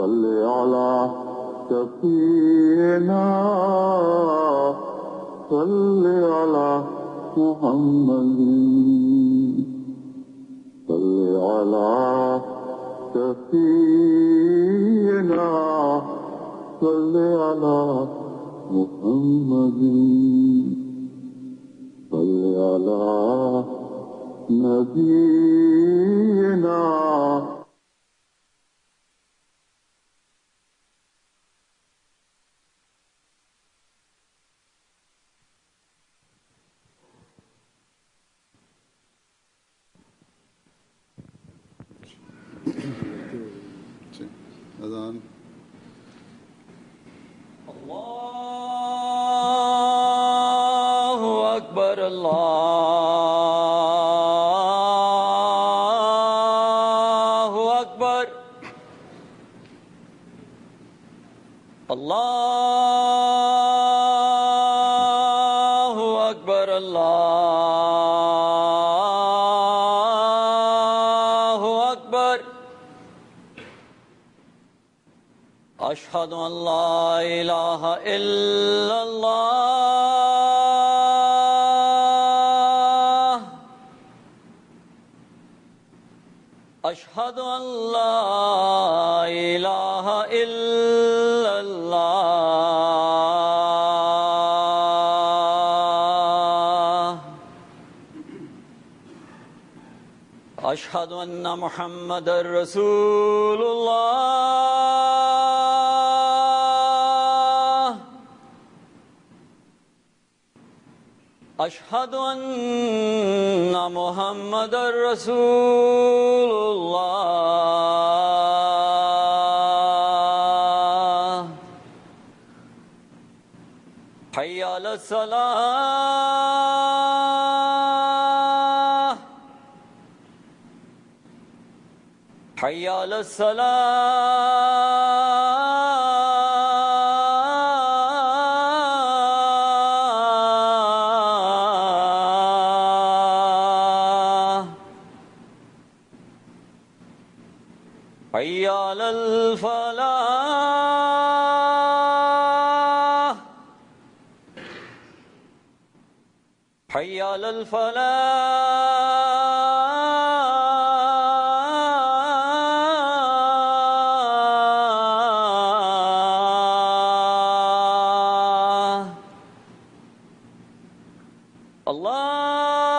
صل على سفينا صل على محمد صل على سفينا صل على محمد صل على نبينا अज़ान अल्लाहु अकबर अल्लाहु अकबर अल्लाहु अकबर अल्लाहु अकबर अशहदु अन ला इलाहा इल्लल्लाह अशहदु अन ला इलाहा इल्लल्लाह अशहदु अन्ना मुहम्मदर रसूलुल्लाह अशहदु अन्ना मुहम्मदर रसूलुल्लाह हय्या अलस सलाह हय्या अलस सलाह हय्या अलल फलाह हय्या अलल फलाह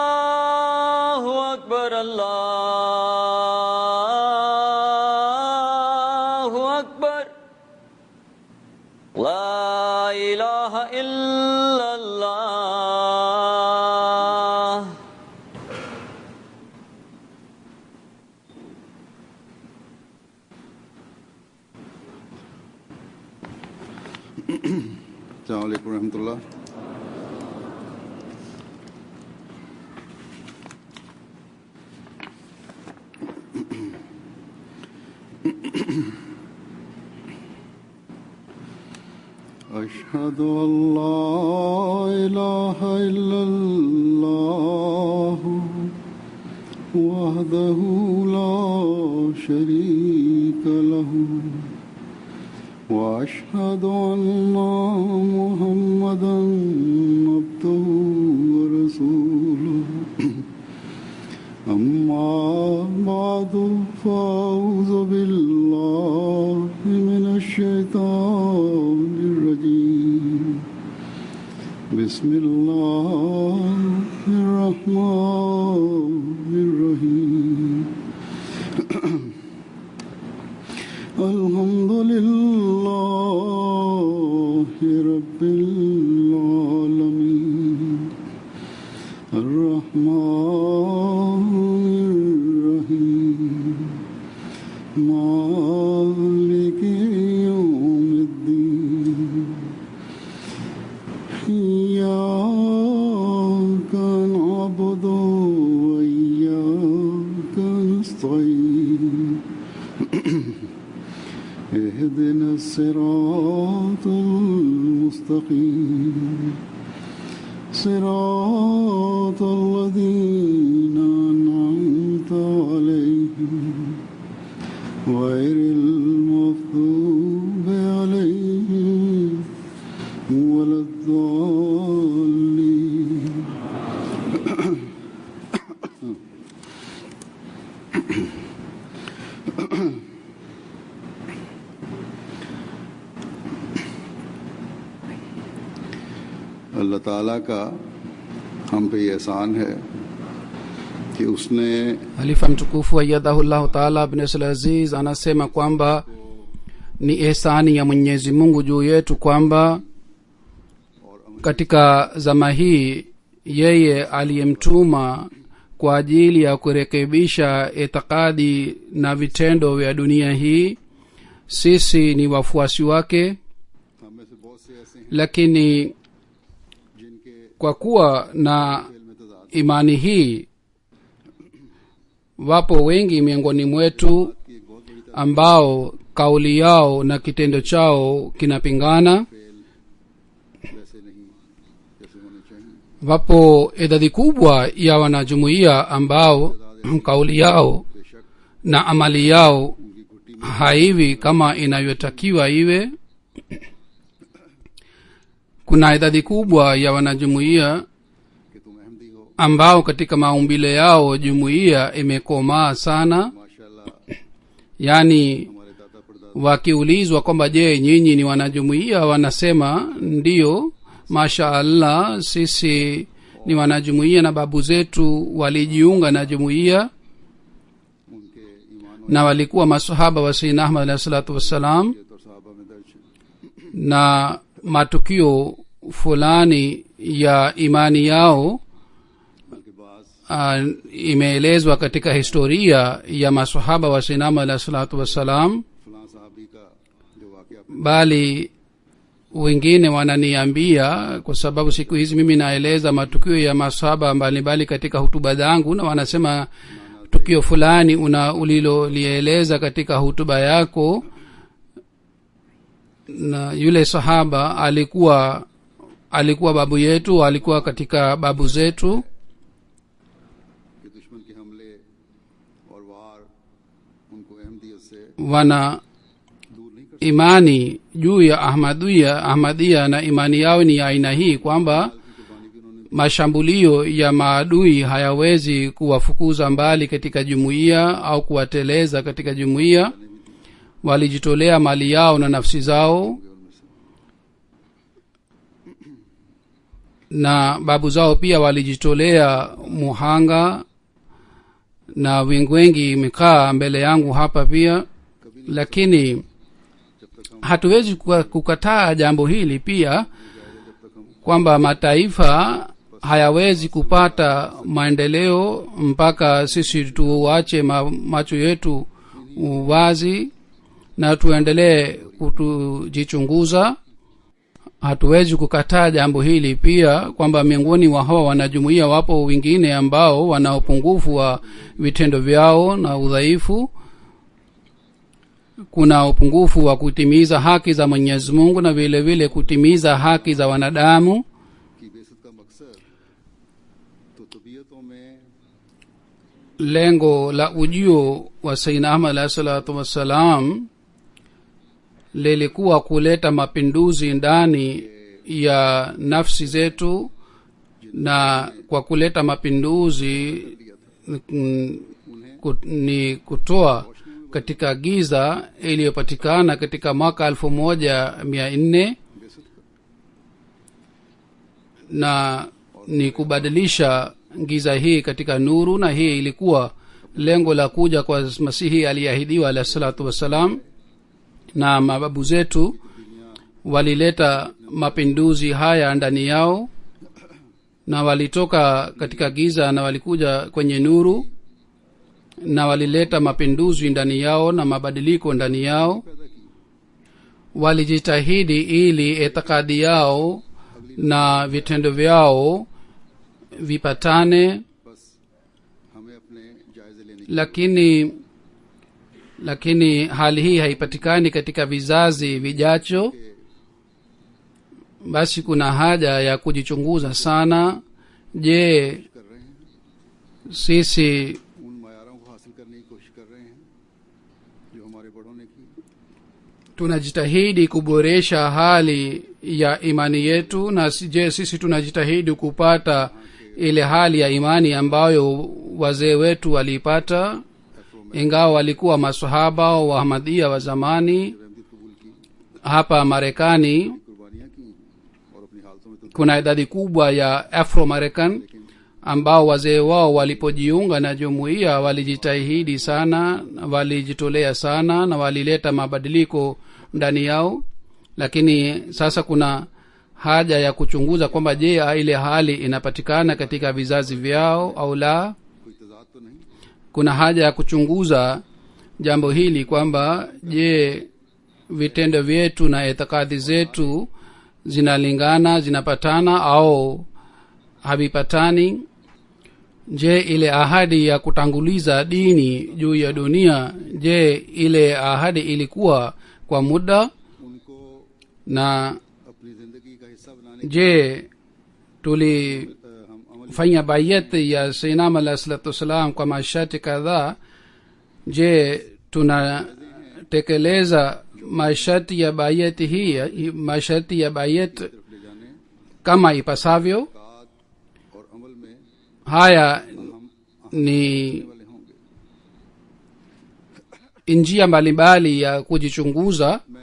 अल्लाहु अकबर अल्लाहु अकबर ला इलाहा इल्लल्लाह अस्सलामु अलैकुम रहमतुल्लाह। अशहदु अल्ला इलाहा इल्लल्लाह वहदहु ला शरीक लहु वअशहदु अन्ना मुहम्मदन अब्दुहु व रसूलुहु अम्मा बादु फ़अऊज़ु बिल्लाहि मिनश शैतानिर रजीम बिस्मिल्लाहिर रहमानिर रहीम अल्हम्दुलिल्लाहि रब्बिल आलमीन अर्रहमानिर रहीम मालिकि यौमिद्दीन इय्याका नअबुदु व इय्याका नस्तईन اهدنا الصراط المستقيم صراط الذين أنعمت عليهم غير المغضوب अल्लाह ताला का हम पे ये एहसान है कि उसने Halifa mtukufu ayyadahullahu taala ibn Aziz anasema kwamba ni ihsani ya Mwenyezi Mungu juu yetu kwamba katika zama hii yeye aliyemtuma kwa ajili ya kurekebisha itikadi na vitendo vya dunia hii. Sisi ni wafuasi wake, हम में से बहुत से ऐसे हैं lakini जिनके kwa kuwa na दिल में तजाद imani hii wapo wengi miongoni mwetu की एक बहुत बड़ी ambao kauli yao na kitendo chao kinapingana. Fail वैसे नहीं जैसे होने चाहिए। Wapo idadi kubwa ya wanajumuiya ambao kauli yao बेशक na amali yao उनकी घुट्टी में haivi kama inavyotakiwa iwe. Kuna idadi kubwa ya wanajumuiya कि तुम अहमदी हो, ambao katika maumbile yao jumuiya imekomaa sana, माशाल्लाह yani हमारे दादा परदादा wakiulizwa kwamba je, nyinyi ni wanajumuiya, wanasema ndiyo, masha Allah, sisi ni wanajumuiya na babu zetu walijiunga na jumuiya उनके ईमान na walikuwa masahaba wa Sayyidina Ahmad alayhi salatu wassalam, और सहाबा में दर्ज है। na matukio fulani ya imani yao बल्कि बाज imeelezwa katika historia ya masahaba wa Sayyidina Ahmad alayhi salatu wassalam, फलां साहबी का जो वाकया bali wengine wananiambia, kwa sababu siku hizi mimi naeleza matukio ya masahaba mbalimbali katika hutuba zangu, na wanasema tukio fulani ulilolieleza katika hutuba yako, na yule sahaba alikuwa babu yetu, alikuwa katika babu zetu. कि दुश्मन के हमले और वार उनको अहमदियत से Wana दूर नहीं कर imani juu ya ahmadia na imani yao ni ya aina hii kwamba सकती। कुर्बानी भी उन्होंने mashambulio ya maadui hayawezi kuwafukuza mbali katika jumuiya au kuwateleza katika jumuiya. Walijitolea mali yao na nafsi zao, na babu zao pia walijitolea muhanga, na wengi imekaa mbele yangu hapa pia. Lakini hatuwezi kukataa jambo hili pia kwamba mataifa hayawezi kupata maendeleo mpaka sisi tuache macho yetu wazi na tuendelee kujichunguza. Hatuwezi kukataa jambo hili pia kwamba miongoni wa hawa wanajumuiya wapo wengine ambao wana upungufu wa vitendo vyao na udhaifu. Kuna upungufu wa kutimiza haki za Mwenyezi Mungu na vile vile kutimiza haki za wanadamu. की बेइज्जत का मकसद तो तबीयतों में Lengo la ujio wa Sayyidina Ahmad alayhi salatu wassalam lilikuwa kuleta mapinduzi ndani ya nafsi zetu, na kwa kuleta mapinduzi ni kutoa katika giza iliyopatikana katika mwaka 1400 na ni kubadilisha giza hii katika nuru. Na hii ilikuwa lengo la kuja kwa Masihi aliyeahidiwa alayhi salatu wassalam, na mababu zetu walileta mapinduzi haya ndani yao, na walitoka katika giza na walikuja kwenye nuru, na walileta mapinduzi ndani yao na mabadiliko ndani yao. Walijitahidi ili itikadi yao na vitendo vyao vipatane, बस हमें अपने जायजे लेने lakini hali hii haipatikani katika vizazi vijacho. Basi kuna haja ya kujichunguza sana. Je, कर रहे हैं, sisi उन मायारों को हासिल करने की कोशिश कर रहे हैं जो हमारे बड़ों ने की। tunajitahidi kuboresha hali ya imani yetu, na je, sisi tunajitahidi kupata ile hali ya imani ambayo wazee wetu waliipata? ingawa walikuwa masahaba wa ahmadia wa zamani रहमत कबूल की, hapa Marekani कुर्बानियां की और अपनी हालतों में तो kuna idadi kubwa ya Afro American ambao wazee wao walipojiunga na jumuiya walijitahidi sana, walijitolea sana na walileta mabadiliko ndani yao. Lakini sasa kuna haja ya kuchunguza kwamba je, ile hali inapatikana katika vizazi vyao au la. कोई तजाद तो नहीं। Kuna haja ya kuchunguza jambo hili kwamba je, vitendo vyetu na itikadi zetu zinalingana, zinapatana au havipatani. Je, ile ahadi ya kutanguliza dini juu ya dunia, je, ile ahadi ilikuwa kwa muda, उनको na अपनी जिंदगी का हिस्सा बनाने je tulifanya हम अमल bayat ya Sayyidina alayhi salatu wasalam kwa masharti kadhaa. Je, tunatekeleza masharti ya bayat hii, masharti ya bayat तरफ ले जाने kama ipasavyo? काद और अमल में Haya हम ni वाले होंगे। njia mbalimbali ya kujichunguza मैं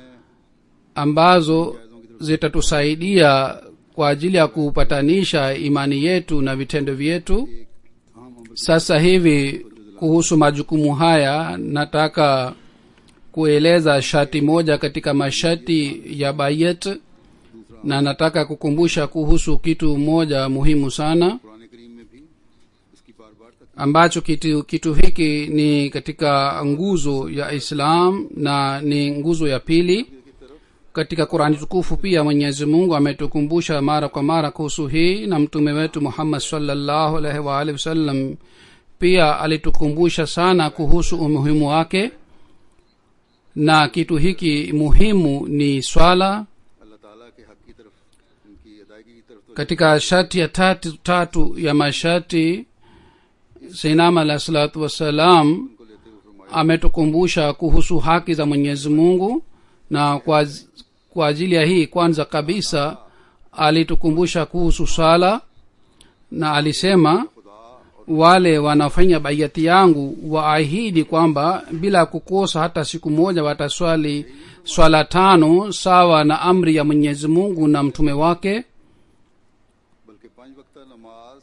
ambazo zitatusaidia kwa ajili ya kupatanisha imani yetu na vitendo vyetu. हम अमल Sasa hivi kuhusu majukumu haya nataka kueleza sharti moja katika masharti ya bayat, na nataka kukumbusha kuhusu kitu moja muhimu sana Quran करीम में भी इसकी बार बार तक ambacho kitu hiki ni katika nguzo ya Islam na ni nguzo ya pili katika Qur'ani tukufu. Pia Mwenyezi Mungu ametukumbusha mara kwa mara kuhusu hii, na mtume wetu Muhammad sallallahu alaihi wa alihi wasallam pia alitukumbusha sana kuhusu umuhimu wake. Na kitu hiki muhimu ni swala. अल्लाह ताला के हक की तरफ उनकी अदायगी की तरफ तो Katika sharti ya tatu ya masharti, Sayyidina alayhi salatu wassalam को लेते हुए फरमाया ametukumbusha kuhusu haki za Mwenyezi Mungu, na kwa ajili ya hii kwanza kabisa alitukumbusha kuhusu sala, na alisema wale wanafanya bayati yangu waahidi kwamba bila kukosa hata siku moja wataswali swala 5 sawa na amri ya Mwenyezi Mungu na mtume wake. बल्कि 5 वक्त नमाज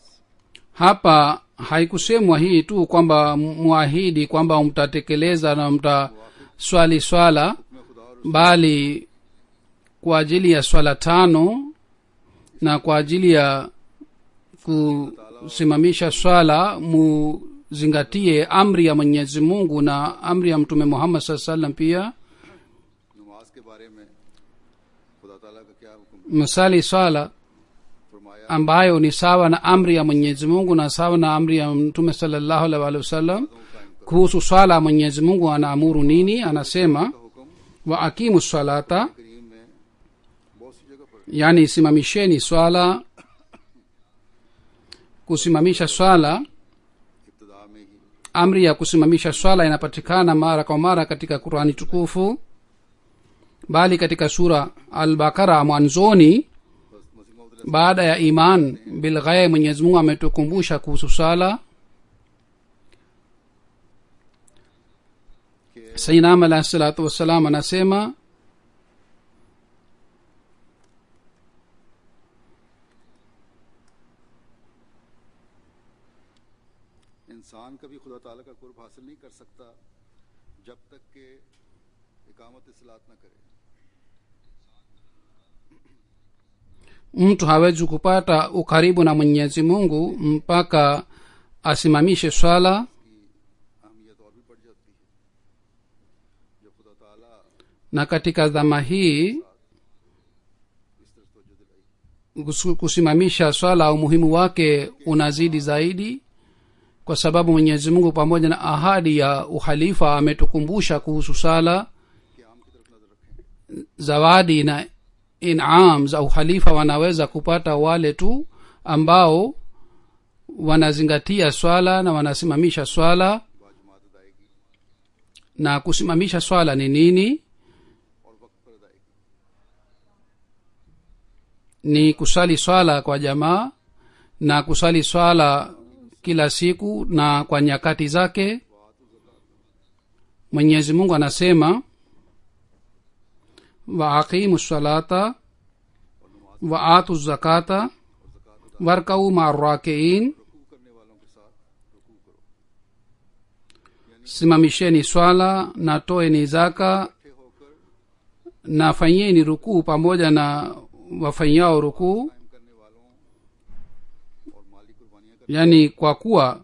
Hapa haikusemwa hii tu kwamba muahidi kwamba mtatekeleza na mtaswali swala, bali kwa ajili ya swala 5 na kwa ajili ya kusimamisha swala muzingatie amri ya Mwenyezi Mungu na amri ya mtume Muhammad sallallahu alaihi wasallam. Pia नमाज के बारे में खुदा ताला का क्या हुक्म msali swala फरमाया ambayo ni sawa na amri ya Mwenyezi Mungu na sawa na amri ya mtume sallallahu alaihi wasallam. Kuhusu swala ya Mwenyezi Mungu anaamuru nini? Anasema हुक्म wa aqimu salata, करीम में बहुत सी जगह पर yani simamisheni swala. Kusimamisha swala, इब्तिदा में ही amri ya kusimamisha swala inapatikana mara kwa mara katika Qur'ani tukufu, bali katika sura Al-Baqara mwanzoni, baada ya iman bil ghaib, Mwenyezi Mungu ametukumbusha kuhusu sala. Sayyidina alayhi salatu wassalam anasema इंसान कभी खुदा ताला का कुर्ब हासिल नहीं कर सकता जब तक कि इकामत सलात न करे। mtu hawezi kupata ukaribu na Mwenyezi Mungu mpaka asimamishe swala. अहमियत और भी बढ़ जाती है जब खुदा ताला Na katika dhama hii इस तरफ तवज्जो दिलाई। kusimamisha swala umuhimu wake unazidi zaidi, kwa sababu Mwenyezi Mungu pamoja na ahadi ya uhalifa ametukumbusha kuhusu sala. क़याम की तरफ नजर रखें। Zawadi na inam za uhalifa wanaweza kupata wale tu ambao wanazingatia swala na wanasimamisha swala. बाजमात अदायगी Na kusimamisha swala ni nini? और वक्त पर अदायगी। Ni kusali swala kwa jamaa na kusali swala kila siku na kwa nyakati zake. mwenyezi mungu anasema wa aqimu salata wa atu zakata warkau ma'arrakiin, simamisheni swala na toeni zaka na fanyeni rukuu pamoja na wafanyao rukuu. Yani kwa kuwa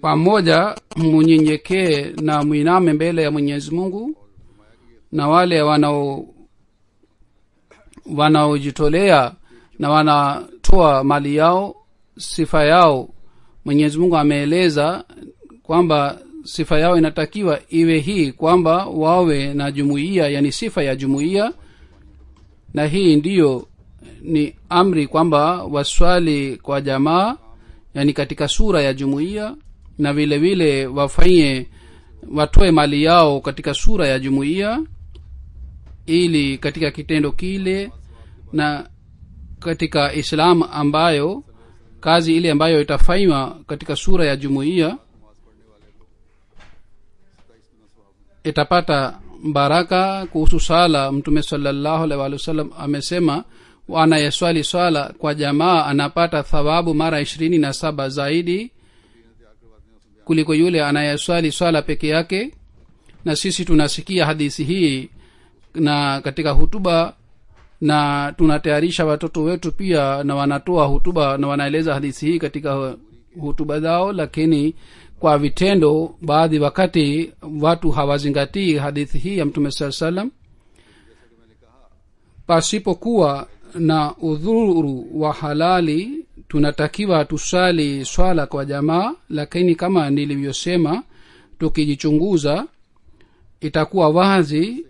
pamoja munyenyekee na mwiname mbele ya mwenyezi mungu, na wale wanaojitolea na wanatoa mali yao, sifa yao mwenyezi mungu ameeleza kwamba sifa yao inatakiwa iwe hii kwamba wawe na jumuiya, yani sifa ya jumuiya. Na hii ndiyo ni amri kwamba waswali kwa jamaa, yani katika sura ya jumuiya, na vile vile watoe mali yao katika sura ya jumuiya, ili katika kitendo kile na katika Islam ambayo kazi ile ambayo itafanywa katika sura ya jumuiya itapata baraka. Kuhusu sala, mtume sallallahu alaihi wasallam amesema anayeswali swala kwa jamaa anapata thawabu mara 27 zaidi kuliko yule anayeswali swala peke yake. Na sisi tunasikia hadithi hii na katika hutuba, na tunatayarisha watoto wetu pia na wanatoa hutuba na wanaeleza hadithi hii katika hutuba zao, lakini kwa vitendo baadhi wakati watu hawazingatii hadithi hii ya mtume sallallahu alaihi wasallam. Pasipokuwa na udhuru wa halali tunatakiwa tusali swala kwa jamaa, lakini kama nilivyosema, tukijichunguza itakuwa wazi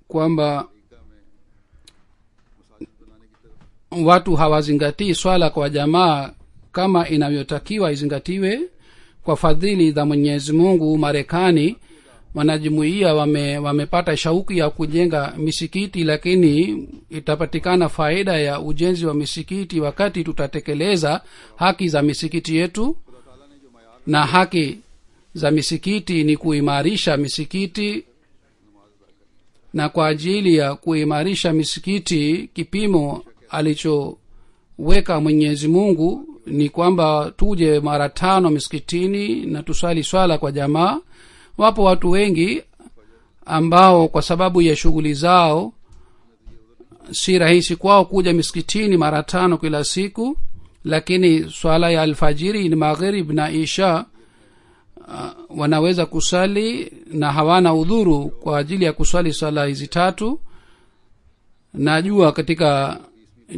kwamba watu hawazingatii swala kwa jamaa kama inavyotakiwa izingatiwe. Kwa fadhili za mwenyezi mungu, Marekani wanajumuiya wamepata shauku ya kujenga misikiti, lakini itapatikana faida ya ujenzi wa misikiti wakati tutatekeleza haki za misikiti yetu. Na haki za misikiti ni kuimarisha misikiti, na kwa ajili ya kuimarisha misikiti kipimo alichoweka mwenyezi mungu ni kwamba tuje mara 5 misikitini na tusali swala kwa jamaa. Wapo watu wengi ambao kwa sababu ya shughuli zao si rahisi kwao kuja misikitini mara 5 kila siku, lakini swala ya alfajiri na maghrib na isha wanaweza kusali na hawana udhuru kwa ajili ya kusali swala hizi 3. Najua katika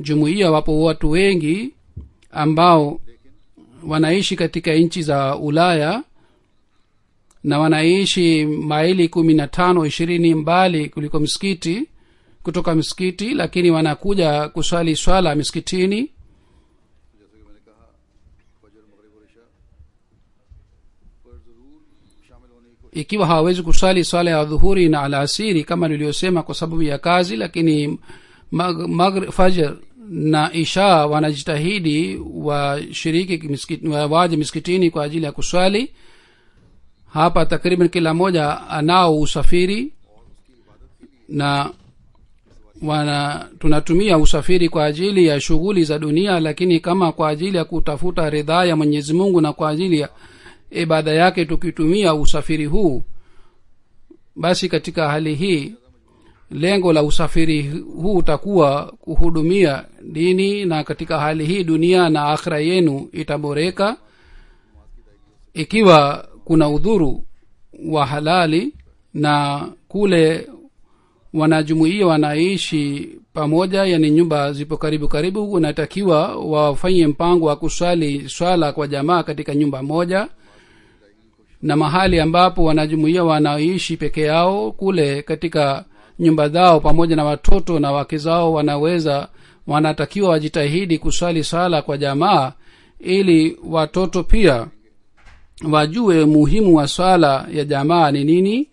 jumuiya wapo watu wengi ambao wanaishi katika nchi za Ulaya na wanaishi maili 15-20 mbali kuliko msikiti, kutoka msikiti, lakini wanakuja kusali swala misikitini. Ikiwa hawawezi kusali swala ya dhuhuri na alasiri kama niliyosema kwa sababu ya kazi, lakini fajr na isha wanajitahidi washiriki waje misikitini kwa ajili ya kuswali. Hapa takriban kila moja anao usafiri, na tunatumia usafiri kwa ajili ya shughuli za dunia, lakini kama kwa ajili ya kutafuta ridhaa ya mwenyezi mungu na kwa ajili ya ibada yake tukitumia usafiri huu, basi katika hali hii lengo la usafiri huu utakuwa kuhudumia dini, na katika hali hii dunia na akhira yenu itaboreka. Ikiwa kuna udhuru wa halali na kule wanajumuiya wanaishi pamoja, yani nyumba zipo karibu, unatakiwa wafanye mpango wa kusali swala kwa jamaa katika nyumba moja. Na mahali ambapo wanajumuiya wanaishi peke yao, kule katika nyumba zao pamoja na watoto na wake zao, wanatakiwa wajitahidi kusali sala kwa jamaa, ili watoto pia wajue muhimu wa swala ya jamaa ni nini.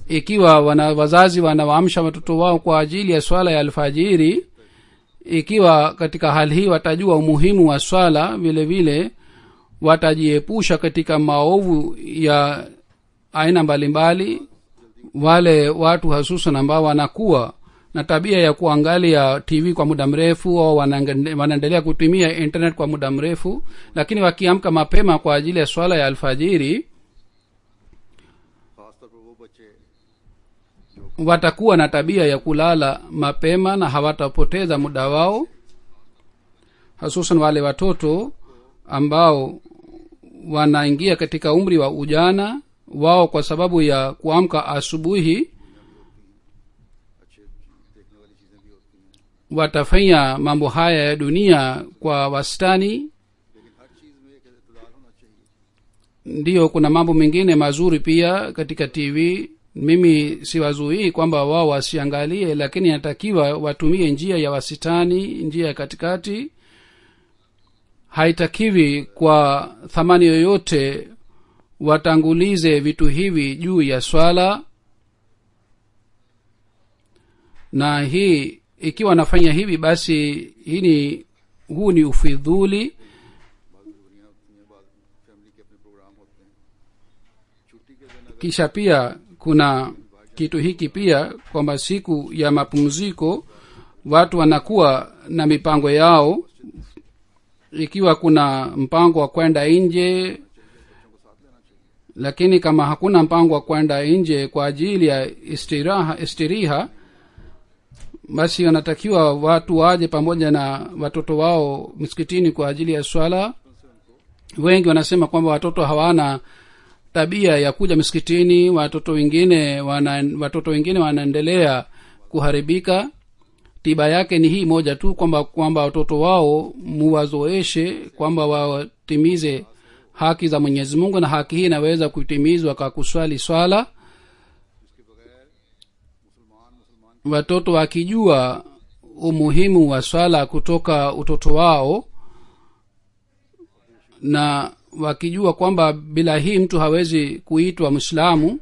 Ikiwa wazazi wanawaamsha watoto wao kwa ajili ya swala ya alfajiri, ikiwa katika hali hii watajua umuhimu wa swala, vile vile watajiepusha katika maovu ya aina mbalimbali. Wale watu hasusan ambao wanakuwa na tabia ya kuangalia tv kwa muda mrefu au wanaendelea kutumia internet kwa muda mrefu, lakini wakiamka mapema kwa ajili ya swala ya alfajiri, खासतौर पर वो बच्चे watakuwa na tabia ya kulala mapema na hawatapoteza muda wao, hasusan wale watoto ambao wanaingia katika umri wa ujana. Wao kwa sababu ya kuamka asubuhi अच्छे देखने वाली चीजें भी होती हैं, watafanya mambo haya ya dunia kwa wastani. लेकिन हर चीज में एक इतदाल होना चाहिए। Ndiyo, kuna mambo mengine mazuri pia katika tv. Mimi siwazuii kwamba wao wasiangalie, lakini inatakiwa watumie njia ya wasitani, njia ya katikati. Haitakiwi kwa thamani yoyote watangulize vitu hivi juu ya swala, na hii ikiwa wanafanya hivi basi huu ni ufidhuli. Family के अपने प्रोग्राम होते हैं, छुट्टी के दिन अगर Kisha pia kuna kitu hiki pia kwamba siku ya mapumziko watu wanakuwa na mipango yao. Ikiwa kuna mpango wa kwenda nje, lakini kama hakuna mpango wa kwenda nje kwa ajili ya istiriha, basi wanatakiwa watu waje pamoja na watoto wao msikitini kwa ajili ya swala. Wengi wanasema kwamba watoto hawana tabia ya kuja msikitini, watoto wengine wanaendelea kuharibika. Tiba yake ni hii moja tu, kwamba watoto wao muwazoeshe kwamba watimize haki za Mwenyezi Mungu, na haki hii inaweza kutimizwa kwa kuswali swala. Watoto wakijua umuhimu wa swala kutoka utoto wao, na wakijua kwamba bila hii mtu hawezi kuitwa Muislamu,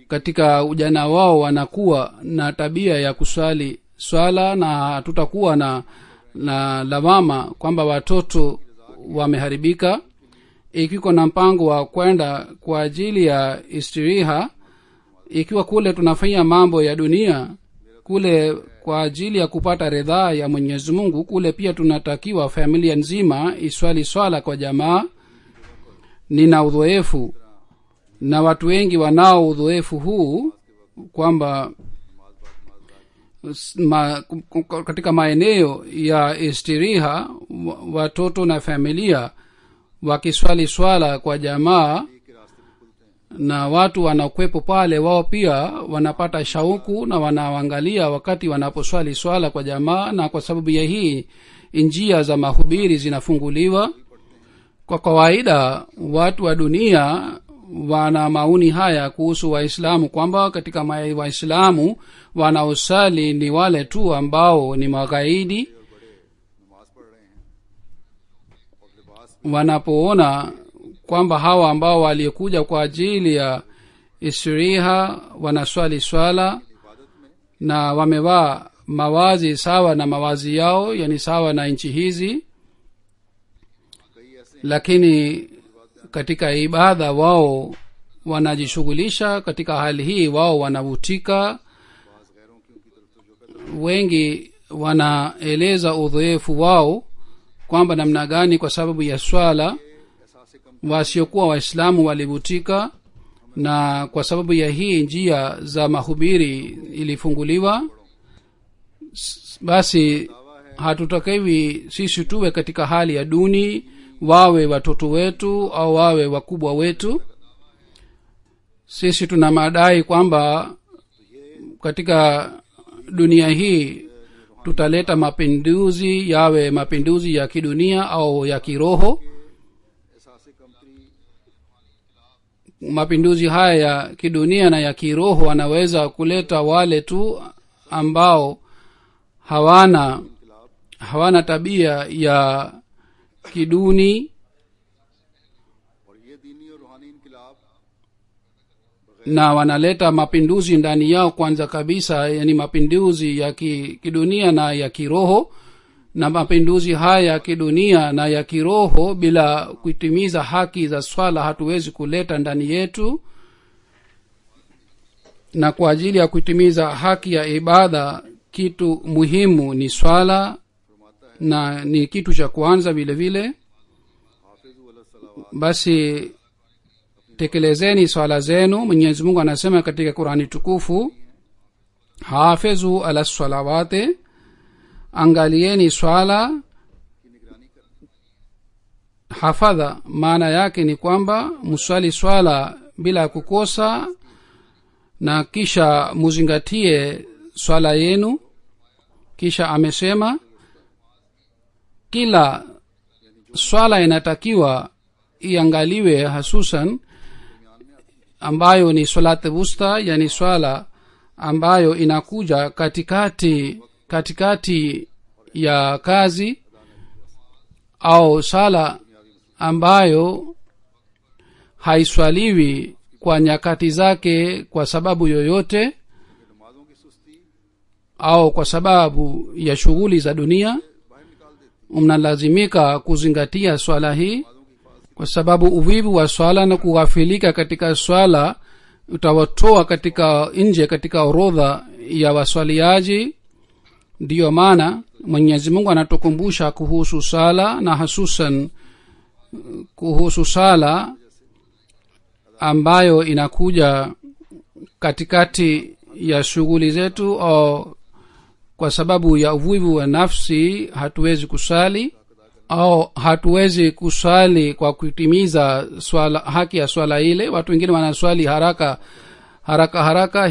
katika ujana wao wanakuwa na tabia ya kuswali swala, na hatutakuwa na lawama kwamba watoto wameharibika. Ikiwa na mpango wa kwenda kwa ajili ya istiriha, ikiwa kule tunafanya mambo ya dunia kule kwa ajili ya kupata ridhaa ya Mwenyezi Mungu, kule pia tunatakiwa familia nzima iswali swala kwa jamaa. Nina udhoefu na watu wengi wanao udhoefu huu kwamba katika maeneo ya istiriha watoto na familia wakiswali swala kwa jamaa, na watu wanaokwepo pale wao pia wanapata shauku na wanaangalia wakati wanaposwali swala kwa jamaa, na kwa sababu ya hii njia za mahubiri zinafunguliwa. Kwa kawaida watu wa dunia wana maoni haya kuhusu Waislamu, kwamba katika Waislamu wanaosali ni wale tu ambao ni magaidi. Wanapoona kwamba hawa ambao waliokuja kwa ajili ya istiriha wanaswali swala na wamevaa mawazi sawa na mawazi yao, yani sawa na nchi hizi, lakini katika ibada wao wanajishughulisha, katika hali hii wao wanavutika. Wengi wanaeleza udhoefu wao kwamba namna gani kwa sababu ya swala wasiokuwa Waislamu walivutika, na kwa sababu ya hii njia za mahubiri ilifunguliwa. Basi hatutakiwi sisi tuwe katika hali ya duni, wawe watoto wetu au wawe wakubwa wetu. Sisi tuna madai kwamba katika dunia hii tutaleta mapinduzi, yawe mapinduzi ya kidunia au ya kiroho. Mapinduzi haya ya kidunia na ya kiroho wanaweza kuleta wale tu ambao hawana tabia ya kiduni, na wanaleta mapinduzi ndani yao kwanza kabisa, yani mapinduzi ya kidunia na ya kiroho. na mapinduzi haya ya kidunia na ya kiroho bila kuitimiza haki za swala hatuwezi kuleta ndani yetu. Na kwa ajili ya kuitimiza haki ya ibada kitu muhimu ni swala, na ni kitu cha kwanza vile vile. Basi tekelezeni swala zenu. Mwenyezi Mungu anasema katika Qur'ani tukufu, hafizu ala salawati, angalieni swala. Hafadha maana yake ni kwamba muswali swala bila kukosa, na kisha muzingatie swala yenu. Kisha amesema kila swala inatakiwa iangaliwe, hasusan ambayo ni salat wusta, yani swala ambayo inakuja katikati ya kazi, au sala ambayo haiswaliwi kwa nyakati zake kwa sababu yoyote, au kwa sababu ya shughuli za dunia. Mnalazimika kuzingatia swala hii, kwa sababu uvivu wa swala na kughafilika katika swala utawatoa nje katika orodha ya waswaliaji. Ndiyo maana Mwenyezi Mungu anatukumbusha kuhusu sala, na hasusan kuhusu sala ambayo inakuja katikati ya shughuli zetu, au kwa sababu ya uvivu wa nafsi hatuwezi kusali, au hatuwezi kusali kwa kutimiza swala, haki ya swala ile. Watu wengine wanaswali haraka.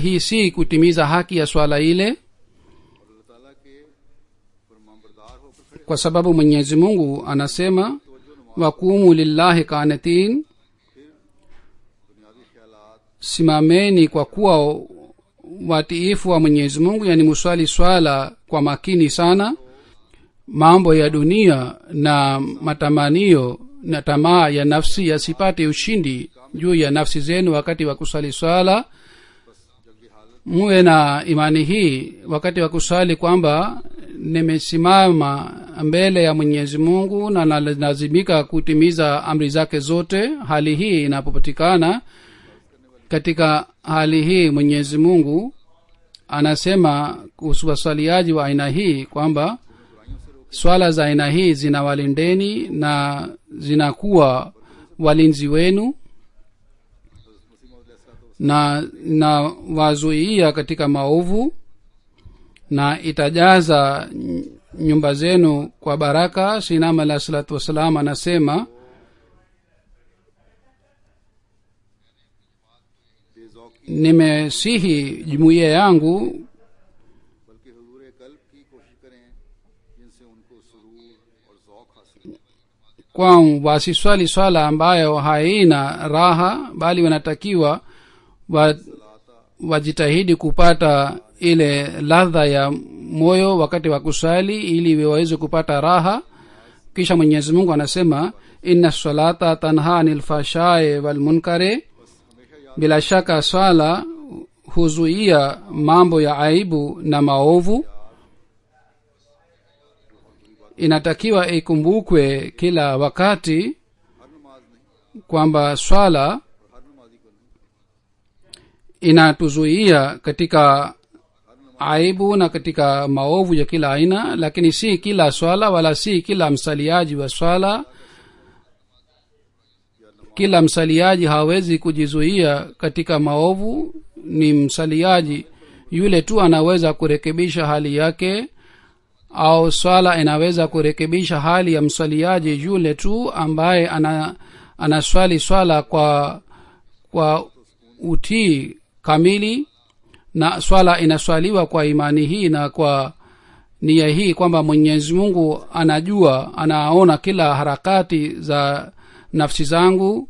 Hii si kutimiza haki ya swala ile, kwa sababu Mwenyezi Mungu anasema waqumu lillahi qanitin, simameni kwa kuwa watiifu wa Mwenyezi Mungu, yani muswali swala kwa makini sana. Mambo ya dunia na matamanio na tamaa ya nafsi yasipate ushindi juu ya nafsi zenu wakati wa kusali swala. Muwe na imani hii wakati wa kusali kwamba nimesimama mbele ya Mwenyezi Mungu na lazimika kutimiza amri zake zote. Hali hii inapopatikana, katika hali hii Mwenyezi Mungu anasema kuhusu waswaliaji wa aina hii kwamba swala za aina hii zinawalindeni na zinakuwa walinzi wenu, na wazuia katika maovu, na itajaza nyumba zenu kwa baraka. Sinama alayhi salatu wasalam anasema nimesihi jumuiya yangu kwa wasiswali swala ambayo haina raha, bali wanatakiwa wajitahidi kupata ile ladha ya moyo wakati wa kusali ili waweze kupata raha. Kisha Mwenyezi Mungu anasema inna salata tanha anil fahsha'i wal munkari, bila shaka swala huzuia mambo ya aibu na maovu. Inatakiwa ikumbukwe kila wakati kwamba swala inatuzuia katika aibu na katika maovu ya kila aina, lakini si kila swala wala si kila msaliaji wa swala. Kila msaliaji hawezi kujizuia katika maovu. Ni msaliaji yule tu anaweza kurekebisha hali yake, au swala inaweza kurekebisha hali ya msaliaji yule tu ambaye anaswali swala kwa utii kamili, na swala inaswaliwa kwa imani hii na kwa nia hii kwamba Mwenyezi Mungu anajua, anaona kila harakati za nafsi zangu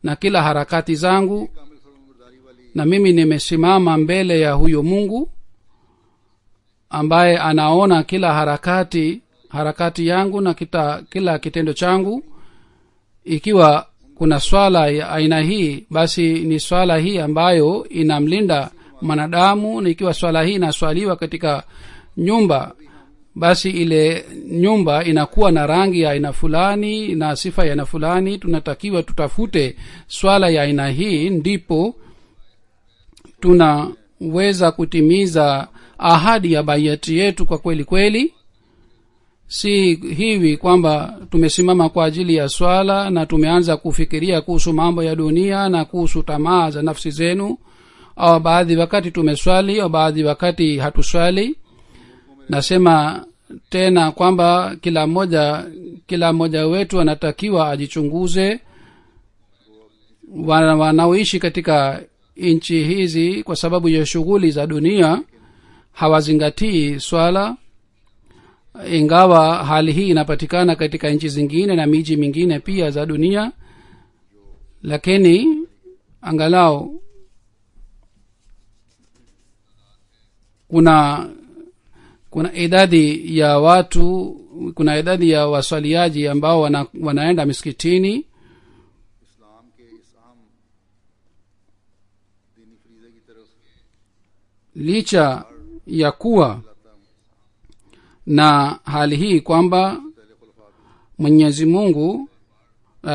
na kila harakati zangu, na mimi nimesimama mbele ya huyo Mungu ambaye anaona kila harakati yangu na kila kitendo changu. Ikiwa kuna swala ya aina hii, basi ni swala hii ambayo inamlinda mwanadamu, na ikiwa swala hii inaswaliwa katika nyumba, basi ile nyumba inakuwa na rangi ya aina fulani na sifa ya aina fulani. Tunatakiwa tutafute swala ya aina hii, ndipo tunaweza kutimiza ahadi ya bayati yetu kwa kweli kweli. Si hivi kwamba tumesimama kwa ajili ya swala na tumeanza kufikiria kuhusu mambo ya dunia na kuhusu tamaa za nafsi zenu, au baadhi wakati tumeswali au baadhi wakati hatuswali. Nasema tena kwamba kila mmoja wetu anatakiwa ajichunguze. Wanaoishi katika nchi hizi kwa sababu ya shughuli za dunia hawazingatii swala, ingawa hali hii inapatikana katika nchi zingine na miji mingine pia za dunia, lakini angalau kuna idadi ya watu, kuna idadi ya waswaliaji ambao wanaenda misikitini. इस्लाम के इस अहम दीनी फरीज़े की तरफ licha ya kuwa na hali hii kwamba Mwenyezi Mungu,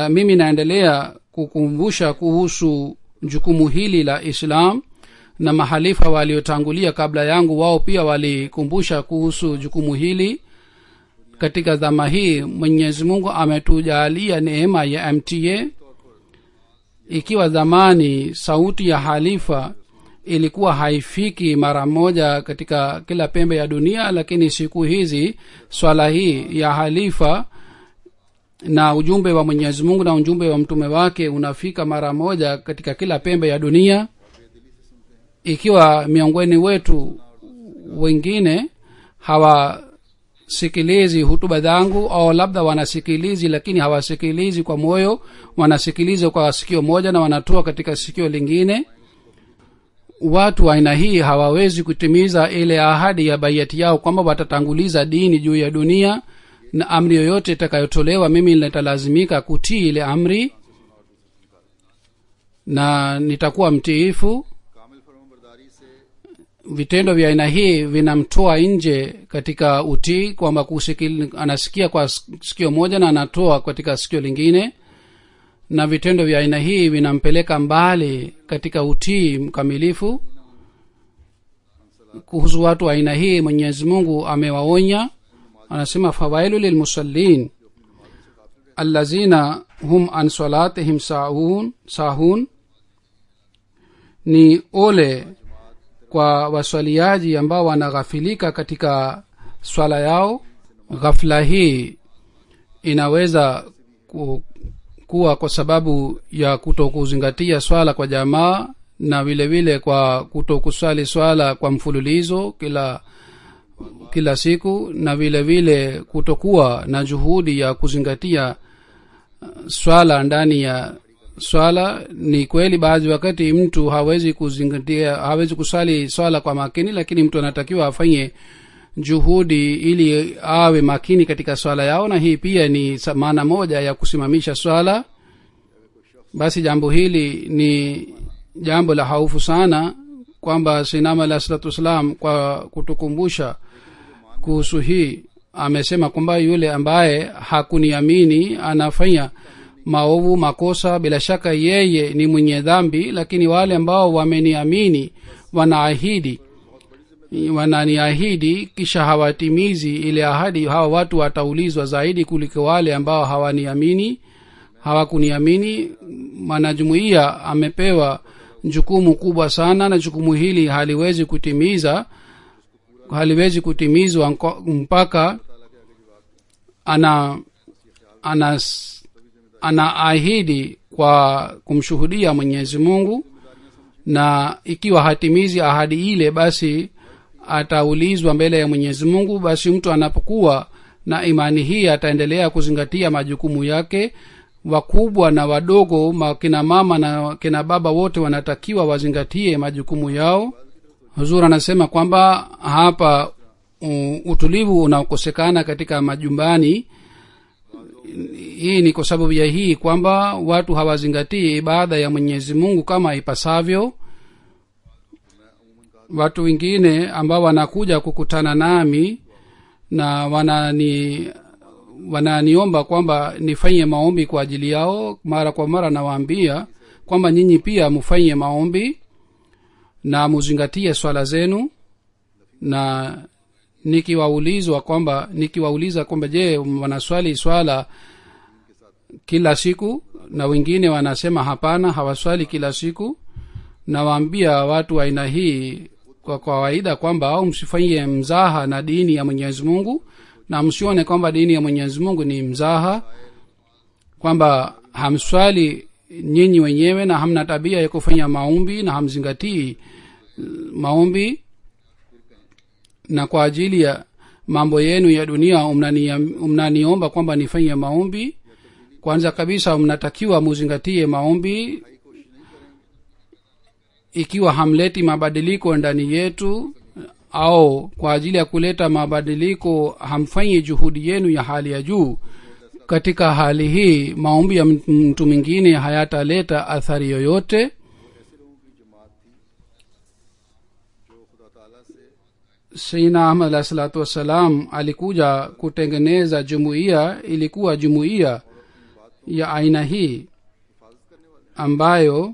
mimi naendelea kukumbusha kuhusu jukumu hili la Islam, na mahalifa waliotangulia kabla yangu wao pia walikumbusha kuhusu jukumu hili. Katika zama hii Mwenyezi Mungu ametujalia neema ya MTA. Ikiwa zamani sauti ya halifa ilikuwa haifiki mara moja katika kila pembe ya dunia, lakini siku hizi swala hii ya halifa na ujumbe wa Mwenyezi Mungu na ujumbe wa mtume wake unafika mara moja katika kila pembe ya dunia. Ikiwa miongoni wetu wengine hawasikilizi hutuba zangu, au labda wanasikilizi lakini hawasikilizi kwa moyo, wanasikiliza kwa sikio moja na wanatoa katika sikio lingine, watu wa aina hii hawawezi kutimiza ile ahadi ya bayati yao kwamba watatanguliza dini juu ya dunia, na amri yoyote itakayotolewa mimi nitalazimika kutii ile amri na nitakuwa mtiifu. कामिल फरमाबरदारी से Vitendo vya aina hii vinamtoa nje katika utii, kwamba anasikia kwa sikio moja na anatoa katika sikio lingine, na vitendo vya aina hii vinampeleka mbali katika utii mkamilifu. Kuhusu watu wa aina hii Mwenyezi Mungu amewaonya, anasema fawailu lilmusallin allazina hum an salatihim sahun, ni ole kwa waswaliaji ambao wanaghafilika katika swala yao. Ghafla hii inaweza kuwa kwa sababu ya kutokuzingatia swala kwa jamaa, na vile vile kwa kutokuswali swala kwa mfululizo kila siku, na vile vile kutokuwa na juhudi ya kuzingatia swala ndani ya swala. Ni kweli baadhi wakati mtu hawezi kusali swala kwa makini, lakini mtu anatakiwa afanye juhudi ili awe makini katika swala yao, na hii pia ni maana moja ya kusimamisha swala. Basi jambo hili ni jambo la haufu sana, kwamba Sinama alayhi salatu wasalam kwa kutukumbusha kuhusu hii amesema kwamba yule ambaye hakuniamini anafanya maovu, makosa, bila shaka yeye ni mwenye dhambi, lakini wale ambao wameniamini wananiahidi kisha hawatimizi ile ahadi, hawa watu wataulizwa zaidi kuliko wale ambao hawakuniamini. Mwanajumuiya amepewa jukumu kubwa sana, na jukumu hili haliwezi kutimizwa mpaka anaahidi kwa kumshuhudia Mwenyezi Mungu, na ikiwa hatimizi ahadi ile basi ataulizwa mbele ya Mwenyezi Mungu. Basi mtu anapokuwa na imani hii ataendelea kuzingatia majukumu yake. Wakubwa na wadogo, kina mama na kina baba, wote wanatakiwa wazingatie majukumu yao. Huzur anasema kwamba hapa utulivu unaokosekana katika majumbani, hii ni kwa sababu ya hii kwamba watu hawazingatii ibada ya Mwenyezi Mungu kama ipasavyo. Watu wengine ambao wanakuja kukutana nami na wananiomba kwamba nifanye maombi kwa ajili yao. Mara kwa mara nawaambia kwamba nyinyi pia mfanye maombi na muzingatie swala zenu. Na nikiwauliza kwamba je, wanaswali swala kila siku, na wengine wanasema hapana, hawaswali kila siku, nawaambia watu wa aina hii kwa kawaida kwamba au msifanyie mzaha na dini ya Mwenyezi Mungu, na msione kwamba dini ya Mwenyezi Mungu ni mzaha, kwamba hamswali nyinyi wenyewe na hamna tabia ya kufanya maombi na hamzingatii maombi, na kwa ajili ya mambo yenu ya dunia mnaniomba kwamba nifanye maombi. Kwanza kabisa mnatakiwa muzingatie maombi. Ikiwa hamleti mabadiliko ndani yetu au kwa ajili ya kuleta mabadiliko hamfanyi juhudi yenu ya hali ya juu, katika hali hii maombi ya mtu mwingine hayataleta athari yoyote. Sayyidina Ahmad alayhi salatu wassalam alikuja kutengeneza jumuiya. Ilikuwa jumuiya ya aina hii ambayo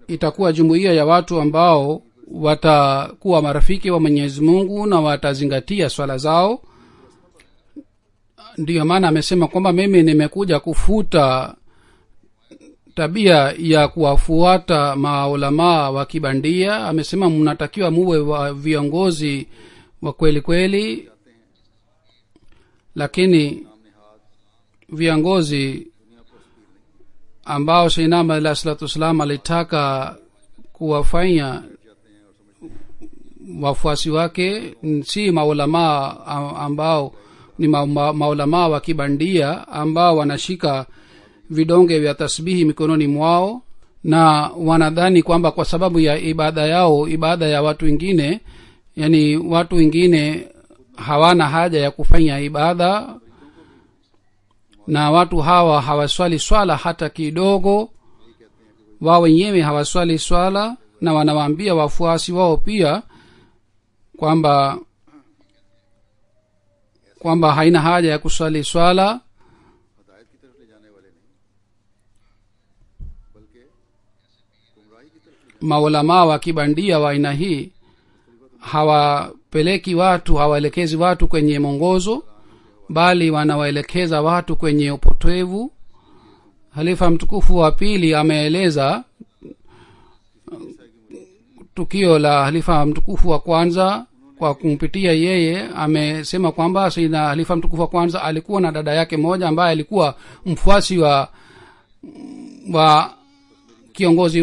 itakuwa jumuiya ya watu ambao watakuwa marafiki wa Mwenyezi Mungu na watazingatia swala zao. Ndiyo maana amesema kwamba mimi nimekuja kufuta tabia ya kuwafuata maulamaa wa kibandia. Amesema mnatakiwa muwe wa viongozi wa kweli kweli, lakini viongozi ambao Sayyidina Ahmad alayhi salatu wasalam alitaka kuwafanya wafuasi wake si maulamaa ambao ni maulamaa wa kibandia ambao wanashika vidonge vya tasbihi mikononi mwao na wanadhani kwamba kwa sababu ya ibada yao, ibada ya watu wengine, yani watu wengine hawana haja ya kufanya ibada, na watu hawa hawaswali swala hata kidogo. Wao wenyewe hawaswali swala na wanawaambia wafuasi wao pia kwamba haina haja ya kuswali swala. Maulamaa wa kibandia wa aina hii hawapeleki watu, hawaelekezi watu kwenye mwongozo, bali wanawaelekeza watu kwenye upotevu. Halifa mtukufu wa pili ameeleza tukio la halifa mtukufu wa kwanza. Kwa kumpitia yeye amesema kwamba Sayyidina halifa mtukufu wa kwanza alikuwa na dada yake moja ambaye alikuwa mfuasi wa kiongozi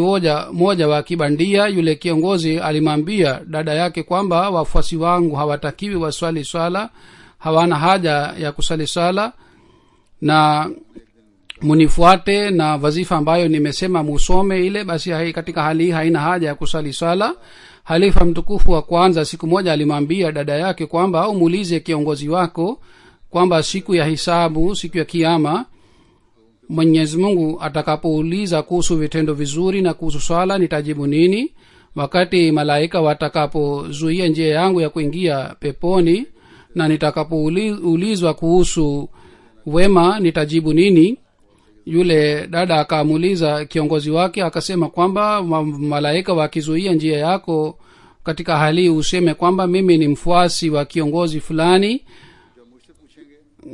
moja wa kibandia. Yule kiongozi alimwambia dada yake kwamba wafuasi wangu hawatakiwi waswali swala, hawana haja ya kusali swala, na munifuate na wazifa ambayo nimesema musome ile. Basi katika hali hii haina haja ya kusali swala. Halifa mtukufu wa kwanza siku moja alimwambia dada yake kwamba umuulize kiongozi wako kwamba siku ya hisabu, siku ya kiyama, Mwenyezi Mungu atakapouliza kuhusu vitendo vizuri na kuhusu swala nitajibu nini? Wakati malaika watakapozuia njia yangu ya kuingia peponi na nitakapoulizwa kuhusu wema nitajibu nini? Yule dada akamuuliza kiongozi wake akasema kwamba malaika wakizuia njia yako katika hali useme kwamba mimi ni mfuasi wa kiongozi fulani,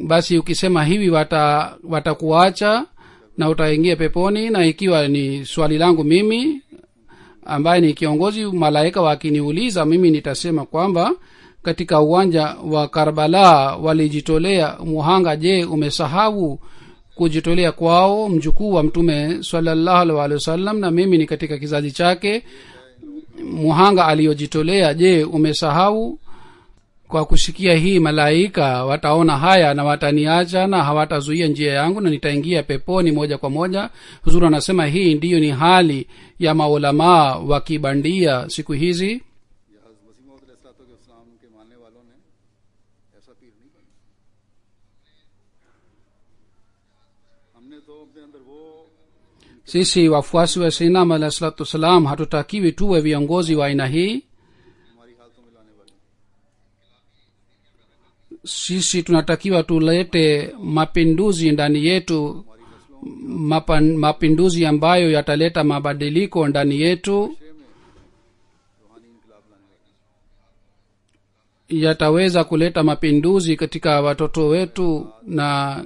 basi ukisema hivi watakuacha na utaingia peponi. Na ikiwa ni swali langu mimi ambaye ni kiongozi, malaika wakiniuliza mimi nitasema kwamba katika uwanja wa Karbala walijitolea muhanga. Je, umesahau kujitolea kwao mjukuu wa Mtume sallallahu alaihi wasallam, na mimi ni katika kizazi chake, muhanga aliyojitolea? Je, umesahau? Kwa kusikia hii malaika wataona haya na wataniacha na hawatazuia njia yangu na nitaingia peponi moja kwa moja. Huzuri anasema hii ndiyo ni hali ya maulamaa wa kibandia siku hizi. Sisi wafuasi wa Sayyidina Ahmad alayhi salatu wasalam hatutakiwi tuwe viongozi wa aina hii. sisi tunatakiwa tulete mapinduzi ndani yetu, mapinduzi ambayo yataleta mabadiliko ndani yetu, yataweza kuleta mapinduzi katika watoto wetu na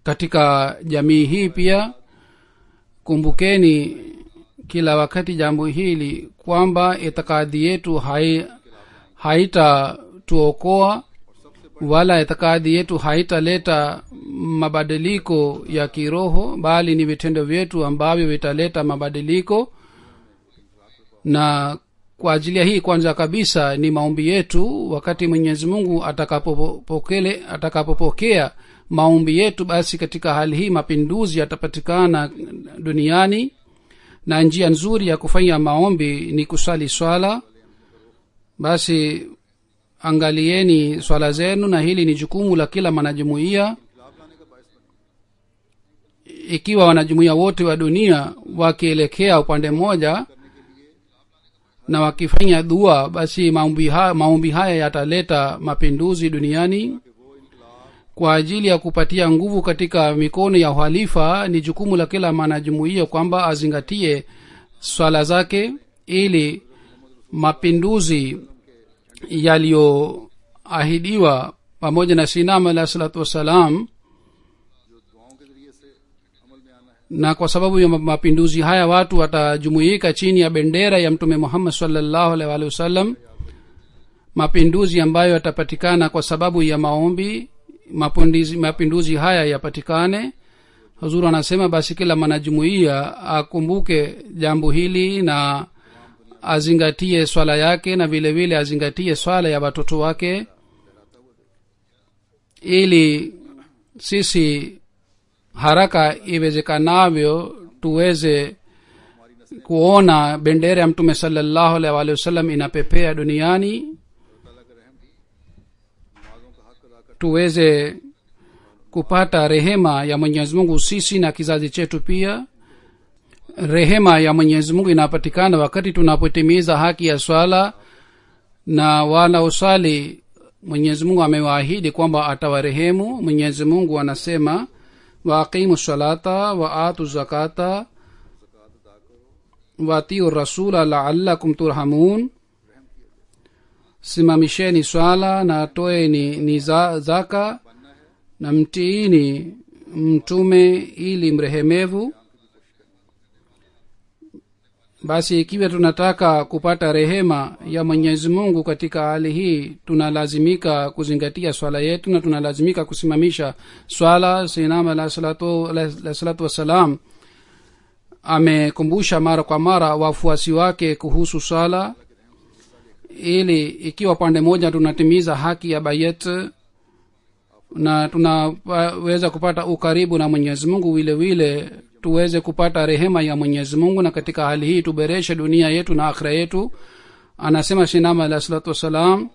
katika jamii hii pia. Kumbukeni kila wakati jambo hili kwamba itikadi yetu haitatuokoa wala itikadi yetu haitaleta mabadiliko ya kiroho, bali ni vitendo vyetu ambavyo vitaleta mabadiliko. Na kwa ajili ya hii kwanza kabisa ni maombi yetu. Wakati Mwenyezi Mungu atakapopokea maombi yetu, basi katika hali hii mapinduzi yatapatikana duniani. Na njia nzuri ya kufanya maombi ni kusali swala. Basi angalieni swala zenu, na hili ni jukumu la kila mwanajumuiya. Ikiwa wanajumuiya wote wa dunia wakielekea upande mmoja na wakifanya dua, basi maombi haya yataleta mapinduzi duniani. Kwa ajili ya kupatia nguvu katika mikono ya uhalifa, ni jukumu la kila mwanajumuiya kwamba azingatie swala zake, ili mapinduzi yaliyoahidiwa pamoja na Sinam alayhi salatu wassalam. Na kwa sababu ya mapinduzi haya watu watajumuika chini ya bendera ya Mtume Muhammad sallallahu alaihi wasallam. Mapinduzi ambayo yatapatikana kwa sababu ya maombi, mapinduzi haya yapatikane. Huzuru anasema basi kila mwanajumuiya akumbuke jambo hili na azingatie swala yake, na vile vile azingatie swala ya watoto wake, ili sisi haraka iwezekanavyo tuweze kuona bendera ya Mtume sallallahu alaihi wasallam inapepea duniani, tuweze kupata rehema ya Mwenyezi Mungu sisi na kizazi chetu pia. Rehema ya Mwenyezi Mungu inapatikana wakati tunapotimiza haki ya swala, na wanaosali Mwenyezi Mungu amewaahidi kwamba atawarehemu. Mwenyezi Mungu anasema waqimu salata wa atu zakata wa atiu rasula la'allakum turhamun, simamisheni swala na toeni zaka na mtiini mtume ili mrehemevu. Basi ikiwa tunataka kupata rehema ya Mwenyezi Mungu katika hali hii, tunalazimika kuzingatia swala yetu na tunalazimika kusimamisha swala. Sayyidina alayhi salatu wassalam amekumbusha mara kwa mara wafuasi wake kuhusu swala, ili ikiwa pande moja tunatimiza haki ya bayat na tunaweza kupata ukaribu na Mwenyezi Mungu, vile vile tuweze kupata rehema ya Mwenyezi Mungu, na katika hali hii tuboreshe dunia yetu na akhira yetu. Anasema Sayyidina alayhi salatu wassalam,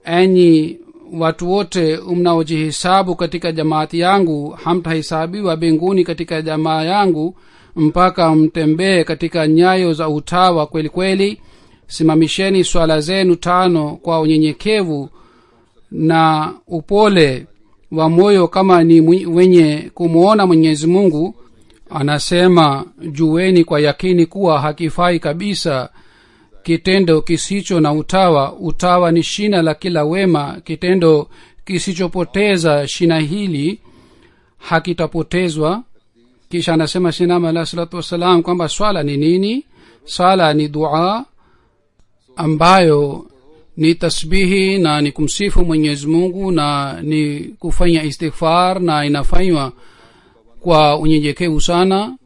enyi watu wote mnaojihisabu katika jamaati yangu, hamtahisabiwa mbinguni katika jamaa yangu mpaka mtembee katika nyayo za utawa kweli kweli. Simamisheni swala zenu 5 kwa unyenyekevu na upole wa moyo kama ni wenye kumuona Mwenyezi Mungu. Anasema jueni kwa yakini kuwa hakifai kabisa kitendo kisicho na utawa. Utawa ni shina la kila wema. Kitendo kisichopoteza shina hili hakitapotezwa. Kisha anasema Sayyidina alayhi salatu wassalam kwamba swala ni nini? Swala ni dua ambayo ni tasbihi na ni kumsifu Mwenyezi Mungu na ni kufanya istighfar, na inafanywa kwa unyenyekevu sana.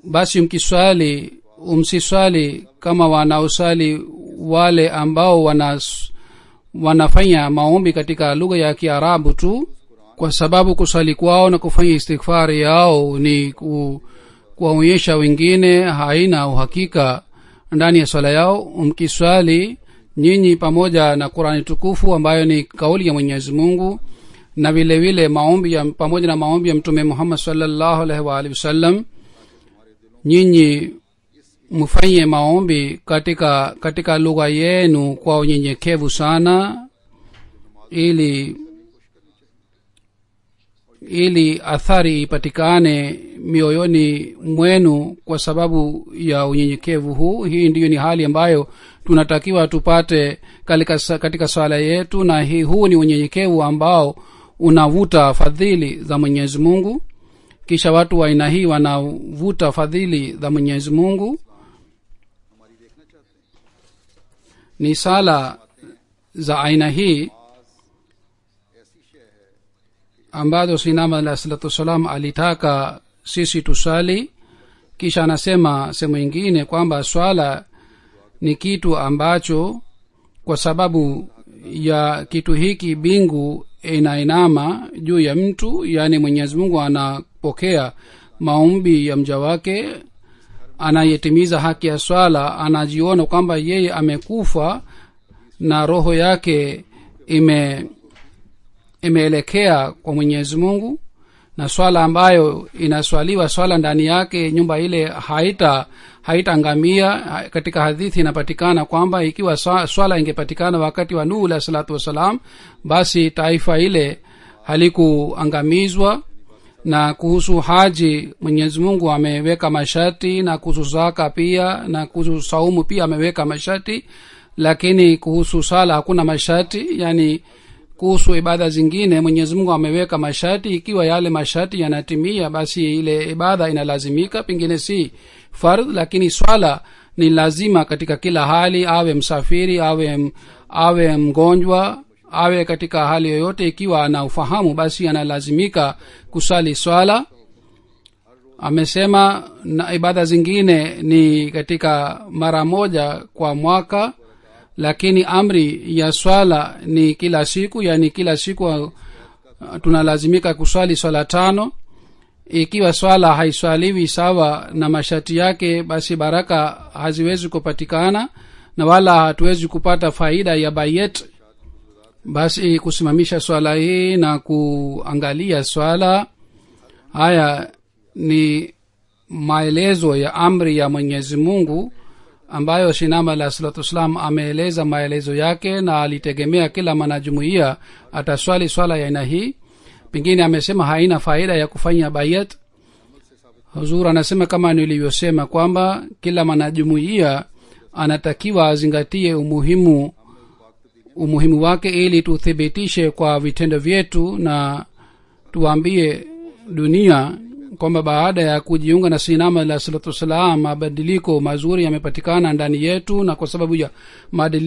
Basi mkiswali umsiswali kama wanaosali wale ambao wanafanya maombi katika lugha ya Kiarabu tu, kwa sababu kusali kwao na kufanya istighfar yao ni kuwaonyesha wengine haina uhakika ndani ya swala yao. Mkiswali nyinyi pamoja na Qur'ani tukufu ambayo ni kauli ya Mwenyezi Mungu, na vile vile maombi ya pamoja na maombi ya Mtume Muhammad sallallahu alaihi wa alihi wasallam, nyinyi mfanye maombi katika lugha yenu kwa unyenyekevu sana. ili athari ipatikane mioyoni mwenu kwa sababu ya unyenyekevu huu. Hii ndiyo ni hali ambayo tunatakiwa tupate katika swala yetu, na huu ni unyenyekevu ambao unavuta fadhili za Mwenyezi Mungu. Kisha watu wa aina hii wanavuta fadhili za Mwenyezi Mungu. Ni sala za aina hii ambazo Sinama alayhi salatu wasalam alitaka sisi tusali. Kisha anasema sehemu nyingine kwamba swala ni kitu ambacho kwa sababu ya kitu hiki bingu inainama juu ya mtu, yani Mwenyezi Mungu anapokea maombi ya mja wake. Anayetimiza haki ya swala anajiona kwamba yeye amekufa na roho yake imeelekea kwa Mwenyezi Mungu, na swala ambayo inaswaliwa swala ndani yake nyumba ile haitaangamia. Katika hadithi inapatikana kwamba ikiwa swala ingepatikana wakati wa Nuhu alayhi salatu wasalam, basi taifa ile halikuangamizwa. Na kuhusu haji Mwenyezi Mungu ameweka masharti, na kuhusu zaka pia, na kuhusu saumu pia ameweka masharti, lakini kuhusu sala hakuna masharti. Yani kuhusu ibada zingine Mwenyezi Mungu ameweka masharti. Ikiwa yale masharti yanatimia, basi ile ibada inalazimika, pengine si fardh, lakini swala ni lazima katika kila hali. Awe msafiri, awe mgonjwa, awe katika hali yoyote, ikiwa ana ufahamu basi analazimika kusali swala. Amesema na ibada zingine ni katika mara moja kwa mwaka, lakini amri ya swala ni kila siku, yani kila siku tunalazimika kuswali swala 5. Ikiwa swala haiswaliwi sawa na masharti yake, basi baraka haziwezi kupatikana na wala hatuwezi kupata faida ya bayet. Basi kusimamisha swala hii na kuangalia swala, haya ni maelezo ya amri ya Mwenyezi Mungu ambayo Sinama alayhi salatu wasalam ameeleza maelezo yake, na alitegemea kila mwanajumuiya ataswali swala ya aina hii. Pengine amesema haina faida ya kufanya bayat. Huzur anasema kama nilivyosema kwamba kila mwanajumuiya anatakiwa azingatie umuhimu wake, ili tuthibitishe kwa vitendo vyetu na tuambie dunia kwamba baada ya kujiunga na Sinama alayhi salatu wasalam mabadiliko mazuri yamepatikana ndani yetu, na kwa sababu ya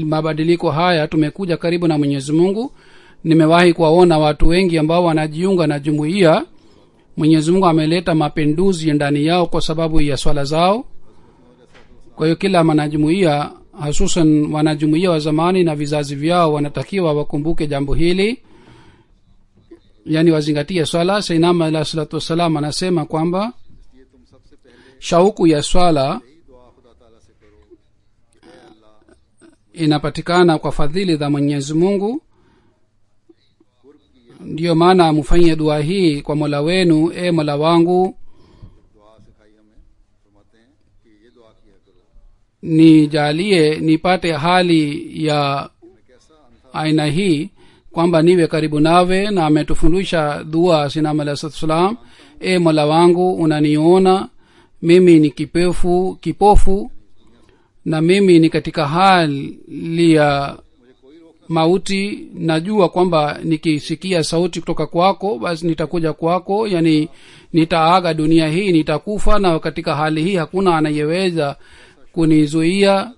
mabadiliko haya tumekuja karibu na Mwenyezi Mungu. Nimewahi kuwaona watu wengi ambao wanajiunga na jumuiya, Mwenyezi Mungu ameleta mapinduzi ndani yao kwa sababu ya swala zao. Kwa hiyo kila mwanajumuiya, hususan wanajumuiya wa zamani na vizazi vyao, wanatakiwa wakumbuke jambo hili, yani wazingatie swala. Sayyidina alayhi salatu wasalam anasema kwamba shauku ya swala inapatikana kwa fadhili za Mwenyezi Mungu. Ndiyo maana mfanye dua hii kwa Mola wenu: e Mola wangu, nijalie nipate hali ya aina hii kwamba niwe karibu nawe. Na ametufundisha dua Sinama alayhi salatu wasalam: e Mola wangu, unaniona mimi ni kipofu na mimi ni katika hali ya mauti. Najua kwamba nikisikia sauti kutoka kwako basi nitakuja kwako, yani nitaaga dunia hii, nitakufa, na katika hali hii hakuna anayeweza kunizuia.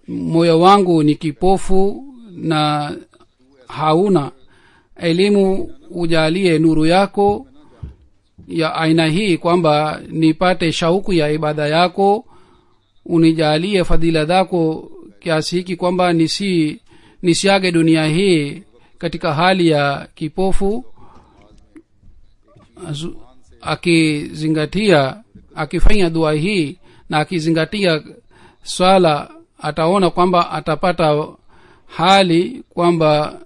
Moyo wangu ni kipofu na hauna elimu, ujalie nuru yako ya aina hii kwamba nipate shauku ya ibada yako. Unijalie fadhila zako kiasi hiki kwamba nisiage dunia hii katika hali ya kipofu. Akifanya dua hii na akizingatia swala, ataona kwamba atapata hali kwamba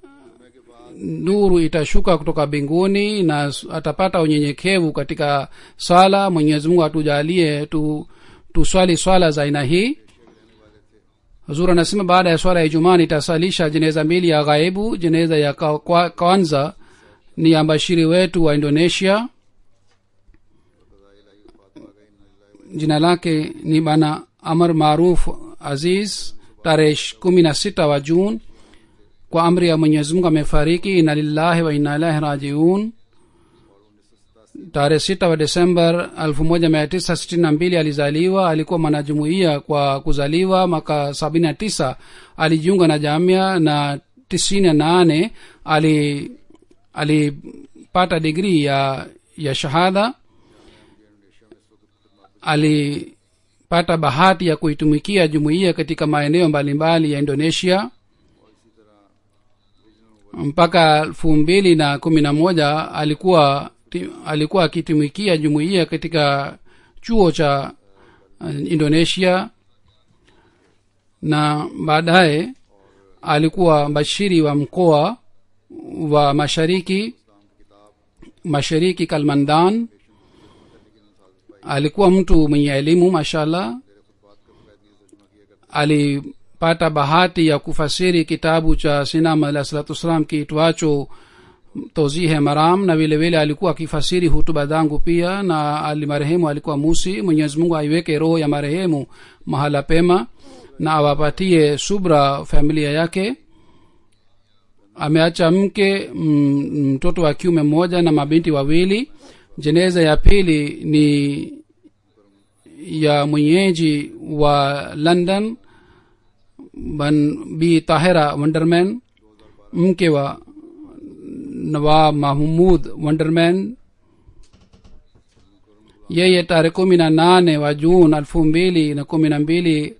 nuru itashuka kutoka mbinguni na atapata unyenyekevu katika swala. Mwenyezi Mungu atujalie tuswali swala za aina hii. huzur anasema baada ya swala ya Ijumaa nitasalisha jeneza mbili ya ghaibu. Jeneza ya kwanza ni ambashiri wetu wa Indonesia, jina lake ni bana Amar Maruf Aziz. Tarehe 16 wa Juni kwa amri ya Mwenyezi Mungu amefariki. Inna lillahi wa inna ilaihi rajiun. Tarehe 6 wa Desemba 1962 alizaliwa. Alikuwa mwanajumuiya kwa kuzaliwa. Mwaka 79 alijiunga na jamia, na 98 alipata degree ya shahada. Alipata bahati ya kuitumikia jumuiya katika maeneo mbalimbali ya Indonesia mpaka 2011. alikuwa akitumikia jumuiya katika chuo cha Indonesia, na baadaye alikuwa mbashiri wa mkoa wa mashariki Kalmandan. Alikuwa mtu mwenye elimu mashallah. Alipata bahati ya kufasiri kitabu cha Sinam alayhi salatu wasalam kiitwacho Tawzih Maram, na vile vile alikuwa akifasiri hutuba zangu pia. Na marehemu alikuwa Musi. Mwenyezi Mungu aiweke roho ya marehemu mahala pema na awapatie subra familia yake. Ameacha mke, mtoto wa kiume mmoja na mabinti wawili. Jeneza ya pili ni ya mwenyeji wa London, Bi Tahira Wonderman, mke wa Nawab Mahmud Wonderman. Yeye tarehe 18 wa Juni 2012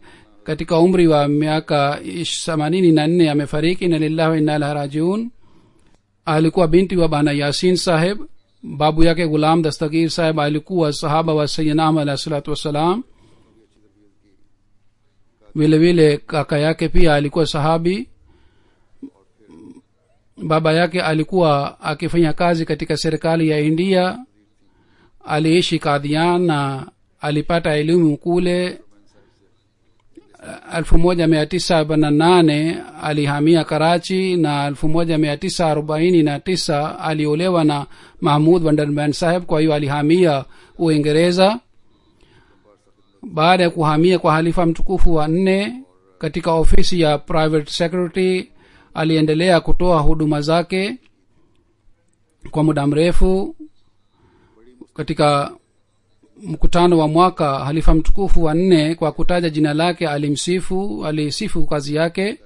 katika umri wa miaka 84 amefariki. Na lillahi wa inna ilaihi rajiun. Alikuwa binti wa bana Yasin sahib. Babu yake Ghulam Dastagir sahib alikuwa sahaba wa Sayyidina Ahmad alayhi salatu wasalam. Vile vile kaka yake pia alikuwa sahabi. Baba yake alikuwa akifanya kazi katika serikali ya India. Aliishi Qadian na alipata elimu kule. 1978 alihamia Karachi, na 1949 aliolewa na Mahmud Wonderman sahib. Kwa hiyo alihamia Uingereza. Baada ya kuhamia kwa halifa mtukufu wa 4 katika ofisi ya private secretary, aliendelea kutoa huduma zake kwa muda mrefu. Katika mkutano wa mwaka, halifa mtukufu wa 4 kwa kutaja jina lake alisifu kazi yake.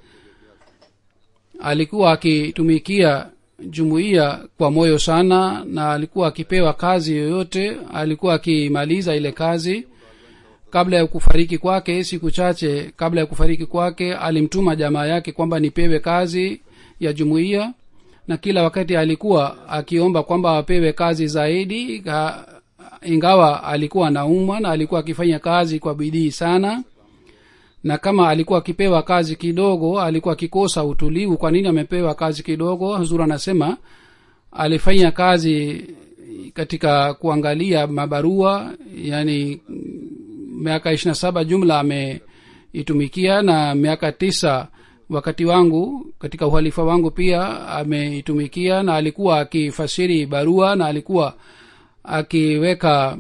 Alikuwa akitumikia jumuiya kwa moyo sana, na alikuwa akipewa kazi yoyote alikuwa akimaliza ile kazi. Kabla ya kufariki kwake, siku chache kabla ya kufariki kwake, alimtuma jamaa yake kwamba nipewe kazi ya jumuiya, na kila wakati alikuwa akiomba kwamba apewe kazi zaidi, ingawa alikuwa anaumwa na alikuwa akifanya kazi kwa bidii sana. Na kama alikuwa akipewa kazi kidogo, alikuwa akikosa utulivu. Kwa nini amepewa kazi kidogo? Huzur anasema alifanya kazi katika kuangalia mabarua, yani miaka 27 jumla ameitumikia, na miaka 9 wakati wangu katika uhalifa wangu pia ameitumikia. Na alikuwa akifasiri barua, na alikuwa akiweka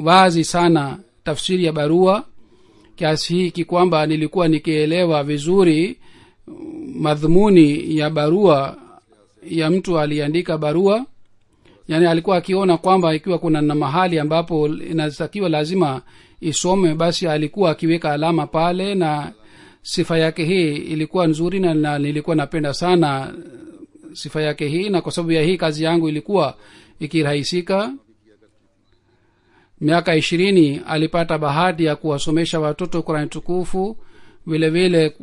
wazi sana tafsiri ya barua, kiasi hiki kwamba nilikuwa nikielewa vizuri madhumuni ya barua ya mtu aliandika barua. Yani alikuwa akiona kwamba ikiwa kuna na mahali ambapo inatakiwa lazima isome, basi alikuwa akiweka alama pale. Na sifa yake hii ilikuwa nzuri, na nilikuwa napenda sana sifa yake hii, na kwa sababu ya hii kazi yangu ilikuwa ikirahisika. Miaka 20 alipata bahati ya kuwasomesha watoto Qur'an tukufu. Vile vile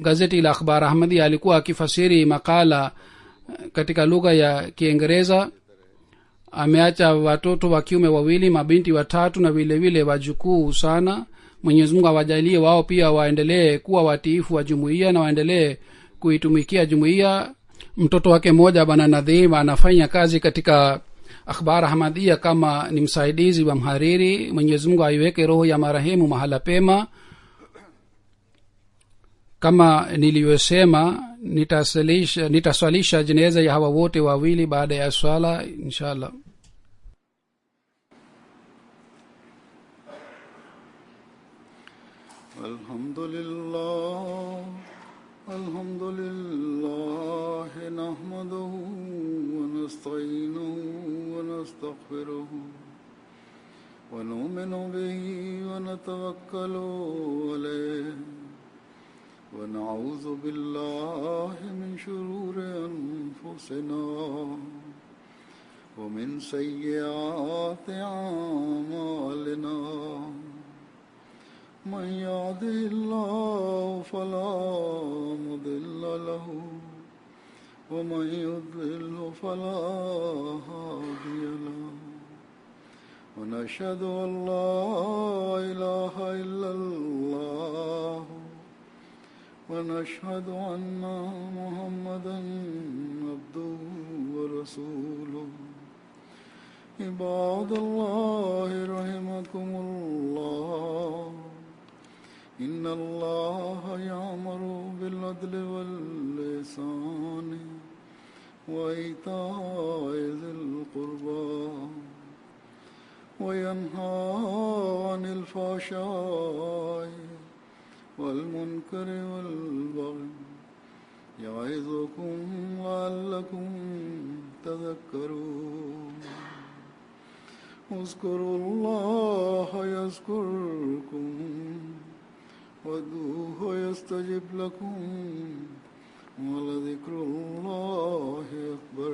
gazeti la Akhbar Ahmadi alikuwa akifasiri makala katika lugha ya Kiingereza. Ameacha watoto wa kiume 2, mabinti 3, na vile vile wajukuu sana. Mwenyezi Mungu awajalie wao pia waendelee kuwa watiifu wa jumuiya na waendelee kuitumikia jumuiya. Mtoto wake mmoja bana Nadhim anafanya kazi katika Akhbar Ahmadiyya kama ni msaidizi wa mhariri. Mwenyezi Mungu aiweke roho ya marehemu mahala pema. kama nilivyosema nitaswalisha jeneza ya hawa wote wawili baada ya swala inshallah. Alhamdulillah nahmaduhu wa nasta'inuhu wa nastaghfiruhu wa nu'minu bihi wa natawakkalu alayhi wa na'udhu billahi min shururi anfusina wa min sayyiati a'malina. من يهده الله فلا مضل له ومن يضلل فلا هادي له ونشهد أن لا إله إلا الله ونشهد أن محمدا عبده ورسوله. عباد الله رحمكم الله إن الله يأمر بالعدل والإحسان وإيتاء ذي القربى وينهى عن الفحشاء والمنكر والبغي يعظكم لعلكم تذكرون. اذكروا الله يذكركم وادعوه يستجب لكم ولذكر الله أكبر.